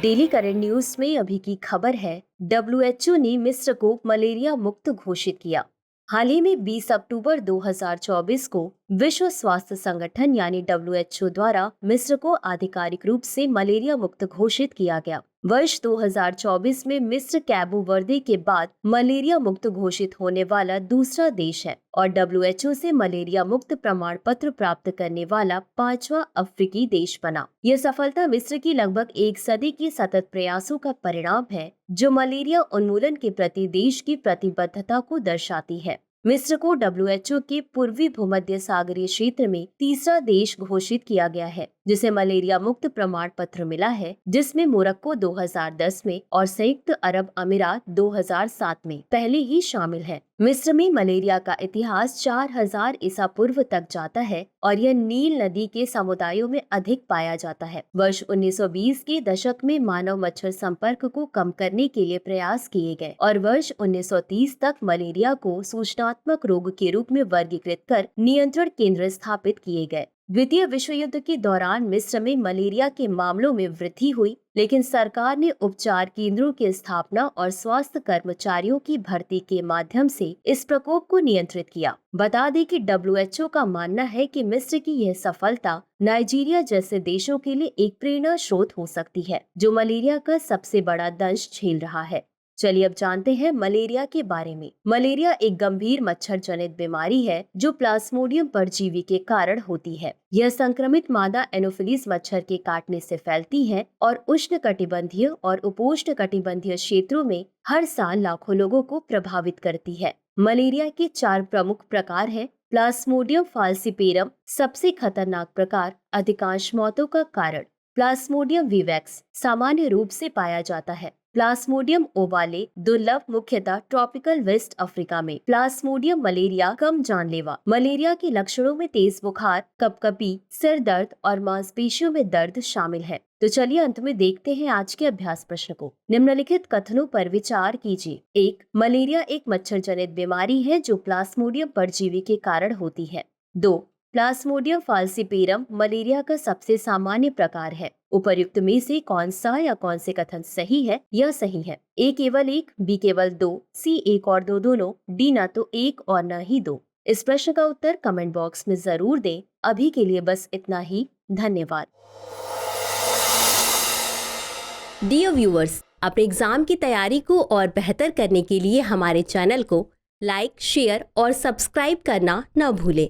Daily current news में अभी की खबर है, डब्ल्यूएचओ ने मिस्र को मलेरिया मुक्त घोषित किया। हाल ही में 20 अक्टूबर 2024 को विश्व स्वास्थ्य संगठन यानी डब्ल्यूएचओ द्वारा मिस्र को आधिकारिक रूप से मलेरिया मुक्त घोषित किया गया। वर्ष 2024 में मिस्र कैबो वर्दे के बाद मलेरिया मुक्त घोषित होने वाला दूसरा देश है और डब्ल्यूएचओ से मलेरिया मुक्त प्रमाण पत्र प्राप्त करने वाला 5वां अफ्रीकी देश बना। यह सफलता मिस्र की लगभग एक सदी की सतत प्रयासों का परिणाम है, जो मलेरिया उन्मूलन के प्रति देश की प्रतिबद्धता को दर्शाती है। मिस्र को डब्ल्यूएचओ के पूर्वी भूमध्य सागरीय क्षेत्र में तीसरा देश घोषित किया गया है, जिसे मलेरिया मुक्त प्रमाण पत्र मिला है, जिसमें मोरक्को 2010 में और संयुक्त अरब अमीरात 2007 में पहले ही शामिल है। मिस्र में मलेरिया का इतिहास 4000 ईसा पूर्व तक जाता है और यह नील नदी के समुदायों में अधिक पाया जाता है। वर्ष 1920 के दशक में मानव मच्छर संपर्क को कम करने के लिए प्रयास किए गए और वर्ष 1930 तक मलेरिया को सूचनात्मक रोग के रूप में वर्गीकृत कर नियंत्रण केंद्र स्थापित किए गए। द्वितीय विश्व युद्ध के दौरान मिस्र में मलेरिया के मामलों में वृद्धि हुई, लेकिन सरकार ने उपचार केंद्रों की स्थापना और स्वास्थ्य कर्मचारियों की भर्ती के माध्यम से इस प्रकोप को नियंत्रित किया। बता दें कि डब्ल्यूएचओ का मानना है कि मिस्र की यह सफलता नाइजीरिया जैसे देशों के लिए एक प्रेरणा स्रोत हो सकती है, जो मलेरिया का सबसे बड़ा दंश झेल रहा है। चलिए अब जानते हैं मलेरिया के बारे में। मलेरिया एक गंभीर मच्छर जनित बीमारी है जो प्लाज्मोडियम परजीवी के कारण होती है। यह संक्रमित मादा एनोफिलीज मच्छर के काटने से फैलती है और उष्णकटिबंधीय और उपोष्ण कटिबंधीय क्षेत्रों में हर साल लाखों लोगों को प्रभावित करती है। मलेरिया के 4 प्रमुख प्रकार हैं। प्लाज्मोडियम फाल्सिपेरम सबसे खतरनाक प्रकार, अधिकांश मौतों का कारण। प्लाज्मोडियम विवैक्स सामान्य रूप से पाया जाता है। प्लाज्मोडियम ओवाले दुर्लभ, मुख्यतः ट्रॉपिकल वेस्ट अफ्रीका में। प्लाज्मोडियम मलेरिया कम जानलेवा। मलेरिया के लक्षणों में तेज बुखार, कपकपी, सिर दर्द और मांसपेशियों में दर्द शामिल है। तो चलिए अंत में देखते हैं आज के अभ्यास प्रश्न को। निम्नलिखित कथनों पर विचार कीजिए। 1. मलेरिया एक मच्छर जनित बीमारी है जो प्लाज्मोडियम परजीवी के कारण होती है। 2. प्लाज्मोडियम फाल्सिपेरम मलेरिया का सबसे सामान्य प्रकार है। उपर्युक्त में से कौन सा या कौन से कथन सही है? यह सही है। ए केवल 1, बी केवल 2, सी 1 और 2 दोनों, डी ना तो 1 और न ही 2। इस प्रश्न का उत्तर कमेंट बॉक्स में जरूर दें। अभी के लिए बस इतना ही। धन्यवाद। डियर व्यूअर्स, अपने एग्जाम की तैयारी को और बेहतर करने के लिए हमारे चैनल को लाइक, शेयर और सब्सक्राइब करना न भूलें।